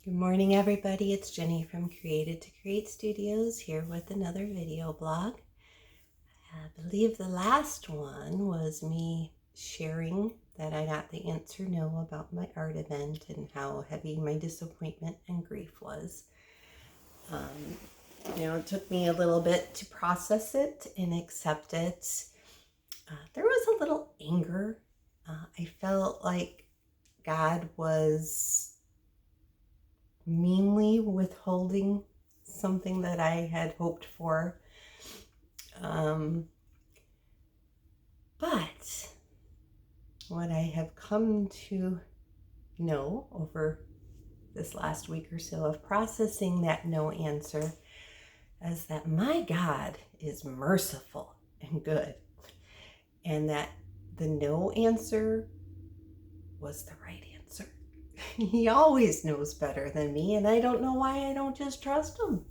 Good morning, everybody. It's Jenny from Created to Create Studios here with another video blog. I believe the last one was me sharing that I got the answer no about my art event and how heavy my disappointment and grief was. It took me a little bit to process it and accept it. There was a little anger. I felt like God was meanly withholding something that I had hoped for. But what I have come to know over this last week or so of processing that no answer is that my God is merciful and good, and that the no answer was the right answer. He always knows better than me, and I don't know why I don't just trust him.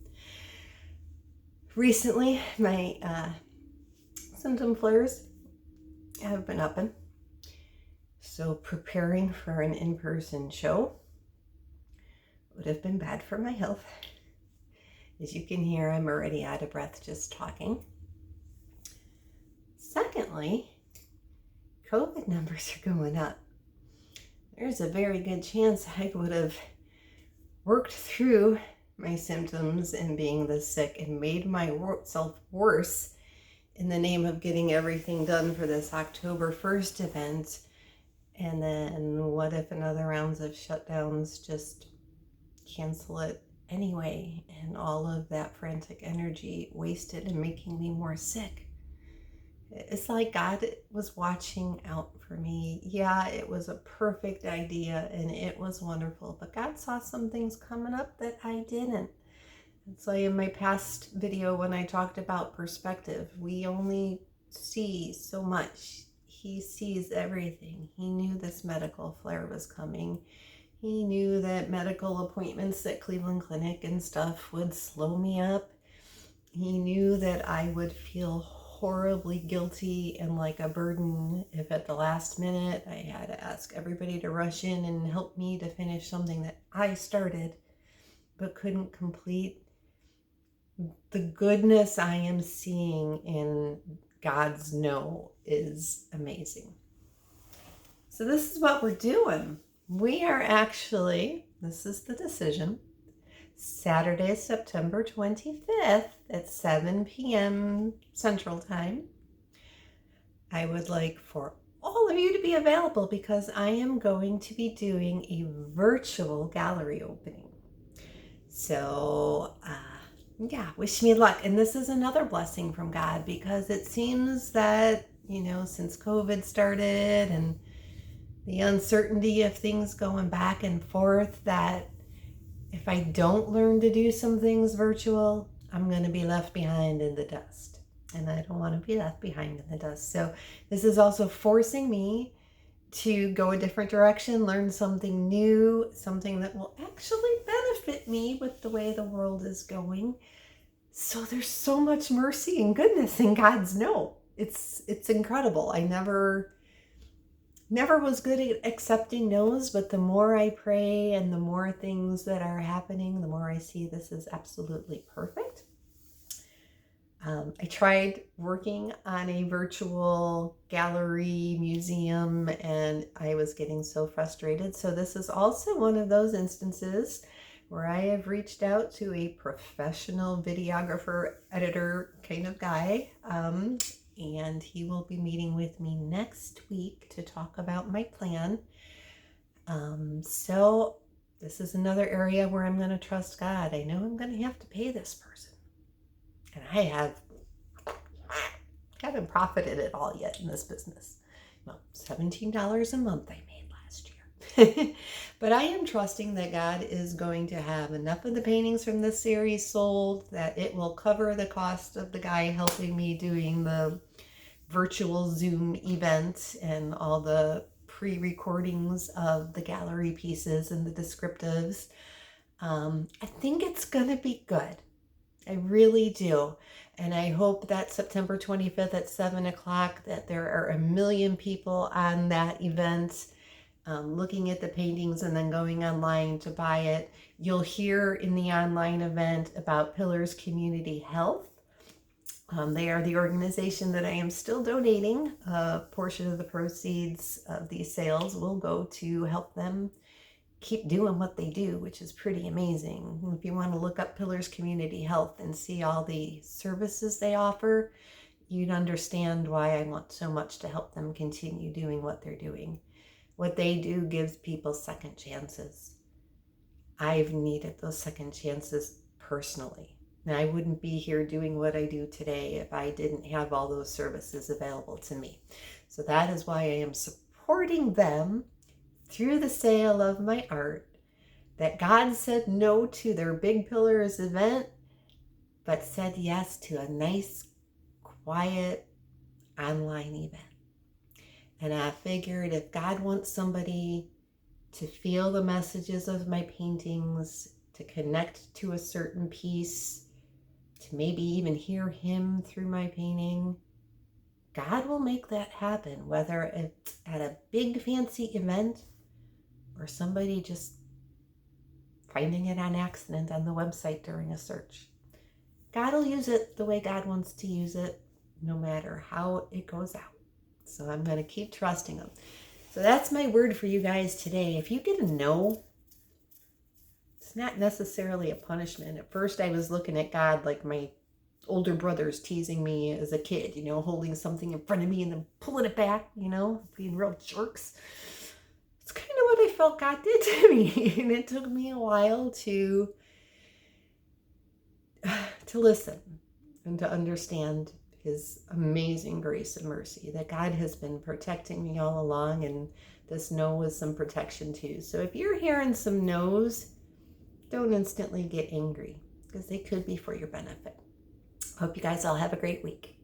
Recently, my symptom flares have been upping. So preparing for an in-person show would have been bad for my health. As you can hear, I'm already out of breath just talking. Secondly, COVID numbers are going up. There's a very good chance I would have worked through my symptoms and being this sick and made myself worse in the name of getting everything done for this October 1st event. And then what if another rounds of shutdowns just cancel it anyway, and all of that frantic energy wasted and making me more sick? It's like God was watching out for me. Yeah, it was a perfect idea and it was wonderful, but God saw some things coming up that I didn't. It's like in my past video when I talked about perspective, we only see so much. He sees everything. He knew this medical flare was coming. He knew that medical appointments at Cleveland Clinic and stuff would slow me up. He knew that I would feel horribly guilty and like a burden if at the last minute I had to ask everybody to rush in and help me to finish something that I started but couldn't complete. The goodness I am seeing in God's no is amazing. So this is what we're doing. We are actually, this is the decision, Saturday, September 25th at 7 p.m. Central Time. I would like for all of you to be available because I am going to be doing a virtual gallery opening. So, yeah, wish me luck. And this is another blessing from God because it seems that, since COVID started and the uncertainty of things going back and forth, that if I don't learn to do some things virtual, I'm going to be left behind in the dust. And I don't want to be left behind in the dust. So this is also forcing me to go a different direction, learn something new, something that will actually benefit me with the way the world is going. So there's so much mercy and goodness in God's no. It's incredible. I never was good at accepting no's, but the more I pray and the more things that are happening, the more I see this is absolutely perfect. I tried working on a virtual gallery museum and I was getting so frustrated. So this is also one of those instances where I have reached out to a professional videographer, editor kind of guy, and he will be meeting with me next week to talk about my plan. So this is another area where I'm going to trust God. I know I'm going to have to pay this person. And I haven't profited at all yet in this business. Well, $17 a month I made last year. But I am trusting that God is going to have enough of the paintings from this series sold that it will cover the cost of the guy helping me doing the virtual Zoom event and all the pre-recordings of the gallery pieces and the descriptives. I think it's going to be good. I really do. And I hope that September 25th at 7 o'clock that there are 1 million people on that event. looking at the paintings and then going online to buy it. You'll hear in the online event about Pillars Community Health. They are the organization that I am still donating. A portion of the proceeds of these sales will go to help them keep doing what they do, which is pretty amazing. If you want to look up Pillars Community Health and see all the services they offer, you'd understand why I want so much to help them continue doing what they're doing. What they do gives people second chances. I've needed those second chances personally. And I wouldn't be here doing what I do today if I didn't have all those services available to me. So that is why I am supporting them through the sale of my art. That God said no to their Big Pillars event, but said yes to a nice, quiet online event. And I figured if God wants somebody to feel the messages of my paintings, to connect to a certain piece, to maybe even hear him through my painting, God will make that happen, whether it's at a big fancy event or somebody just finding it on accident on the website during a search. God will use it the way God wants to use it, no matter how it goes out. So I'm going to keep trusting him. So that's my word for you guys today. If you get a no, it's not necessarily a punishment. At first I was looking at God like my older brothers teasing me as a kid, holding something in front of me and then pulling it back, being real jerks. It's kind of what I felt God did to me. And it took me a while to listen and to understand his amazing grace and mercy, that God has been protecting me all along, and this no was some protection too. So if you're hearing some no's, don't instantly get angry, because they could be for your benefit. Hope you guys all have a great week.